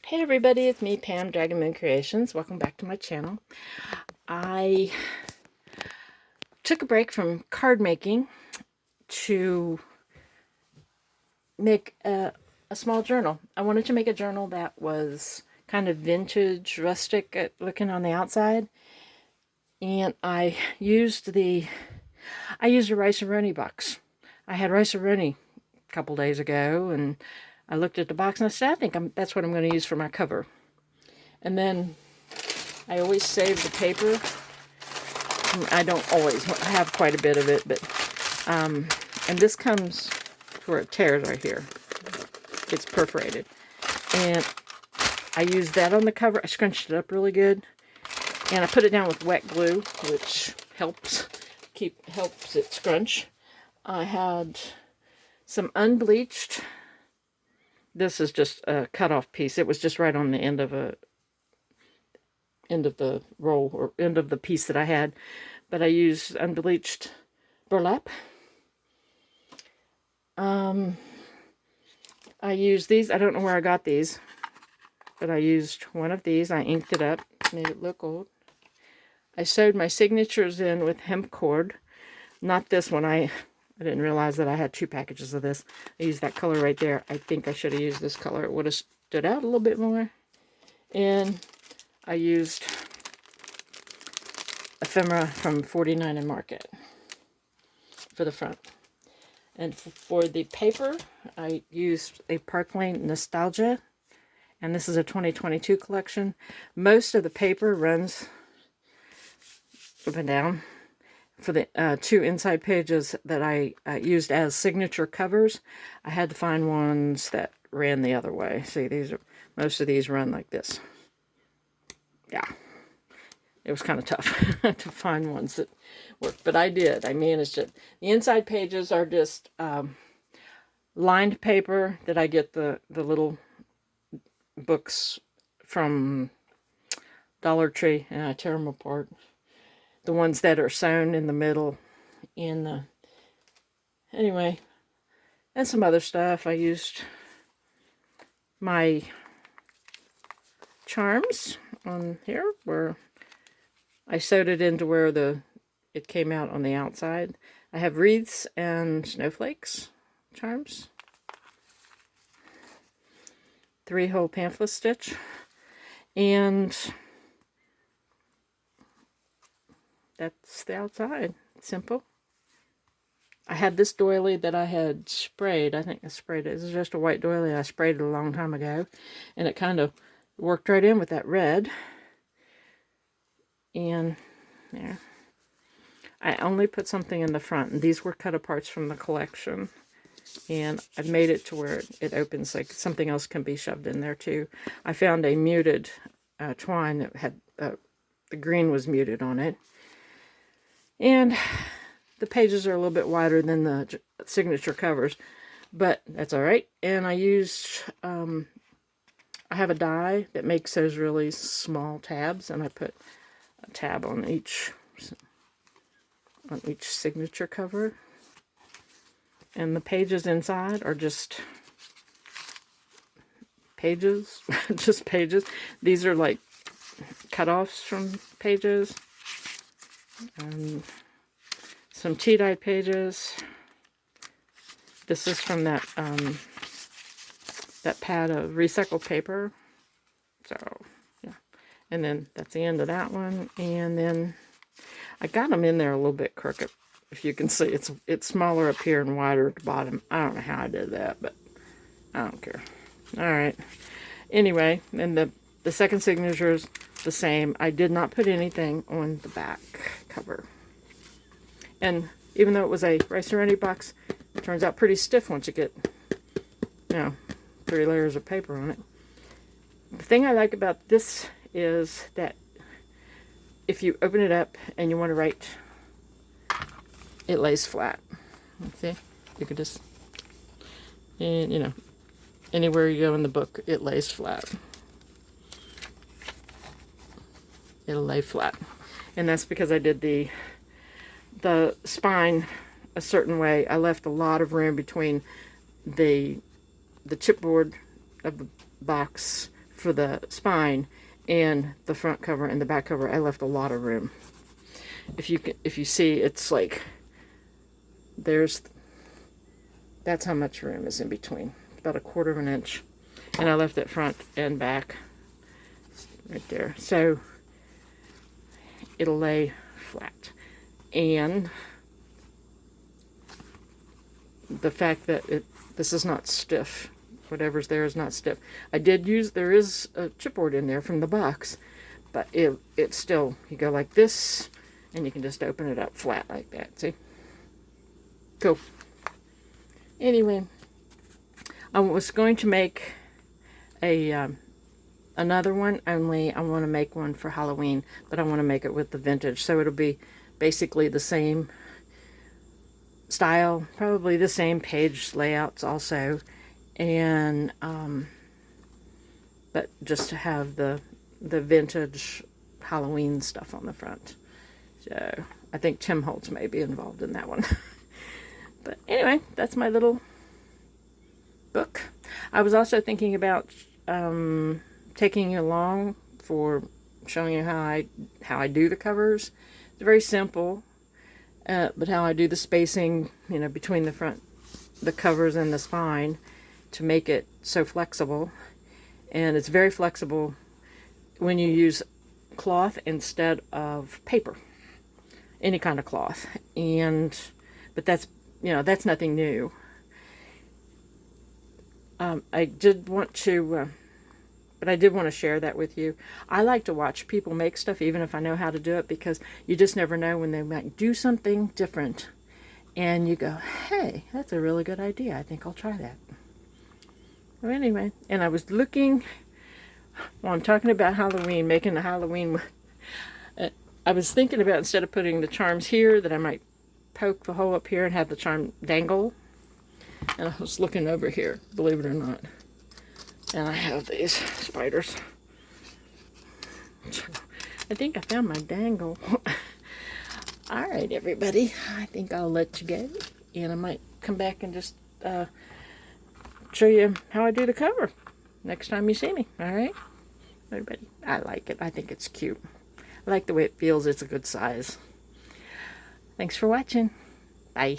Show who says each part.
Speaker 1: Hey everybody, it's me, Pam, Dragon Moon Creations. Welcome back to my channel. I took a break from card making to make a small journal. I wanted to make a journal that was kind of vintage, rustic looking on the outside. And I used a Rice-A-Roni box. I had Rice-A-Roni a couple days ago, and I looked at the box and I said, I think that's what I'm going to use for my cover. And then I always save the paper. I don't always have quite a bit of it, but and this comes where it tears right here. It's perforated, and I used that on the cover. I scrunched it up really good, and I put it down with wet glue, which helps it scrunch. I had some unbleached. This is just a cut off piece. It was just right on the end of the roll or end of the piece that I had, but I used unbleached burlap. I used these. I don't know where I got these, but I used one of these. I inked it up, made it look old. I sewed my signatures in with hemp cord. Not this one. I didn't realize that I had 2 packages of this. I used that color right there. I think I should have used this color. It would have stood out a little bit more. And I used ephemera from 49 and Market for the front. And for the paper, I used a Park Lane Nostalgia, and this is a 2022 collection. Most of the paper runs up and down. For the 2 inside pages that I used as signature covers, I had to find ones that ran the other way. See, most of these run like this. Yeah, it was kind of tough to find ones that worked, but I did. I managed it. The inside pages are just lined paper that I get the little books from Dollar Tree, and I tear them apart. The ones that are sewn in the middle in the... Anyway, and some other stuff. I used my charms on here where I sewed it into where it came out on the outside. I have wreaths and snowflakes charms. 3-hole pamphlet stitch. And that's the outside. Simple. I had this doily that I had sprayed. I think I sprayed it. This is just a white doily. I sprayed it a long time ago. And it kind of worked right in with that red. And there. I only put something in the front. And these were cut aparts from the collection. And I've made it to where it opens, like something else can be shoved in there too. I found a muted twine that had, the green was muted on it. And the pages are a little bit wider than the signature covers, but that's all right. And I used, I have a die that makes those really small tabs, and I put a tab on each signature cover. And the pages inside are just pages, just pages. These are like cut-offs from pages. And some tea-dyed pages. This is from that pad of recycled paper. So, yeah. And then that's the end of that one. And then I got them in there a little bit crooked. If you can see, it's smaller up here and wider at the bottom. I don't know how I did that, but I don't care. All right. Anyway, and the second signature is the same. I did not put anything on the back cover. And even though it was a Rice-A-Roni box, it turns out pretty stiff once you get, 3 layers of paper on it. The thing I like about this is that if you open it up and you want to write, it lays flat. See? You can just, and anywhere you go in the book, it lays flat. It'll lay flat. And that's because I did the spine a certain way. I left a lot of room between the chipboard of the box for the spine and the front cover and the back cover, I left a lot of room. If you see, it's like that's how much room is in between. About 1/4 of an inch. And I left it front and back right there. So it'll lay flat. And the fact that this is not stiff. Whatever's there is not stiff. There is a chipboard in there from the box, but it's still, you go like this, and you can just open it up flat like that, see? Cool. Anyway, I was going to make another one, only I want to make one for Halloween, but I want to make it with the vintage, so it'll be basically the same style, probably the same page layouts also, and but just to have the vintage Halloween stuff on the front. So I think Tim Holtz may be involved in that one. But anyway, that's my little book. I was also thinking about taking you along for showing you how I do the covers. It's very simple, but how I do the spacing, between the covers and the spine to make it so flexible. And it's very flexible when you use cloth instead of paper, any kind of cloth. But that's nothing new. I did want to share that with you. I like to watch people make stuff, even if I know how to do it, because you just never know when they might do something different. And you go, hey, that's a really good idea. I think I'll try that. Well, anyway, and I was looking, while I'm talking about Halloween, making the Halloween, I was thinking about, instead of putting the charms here, that I might poke the hole up here and have the charm dangle. And I was looking over here, believe it or not, and I have these spiders. I think I found my dangle. All right, everybody, I think I'll let you go, and I might come back and just show you how I do the cover next time you see me. All right, everybody, I like it. I think it's cute. I like the way it feels. It's a good size. Thanks for watching. Bye.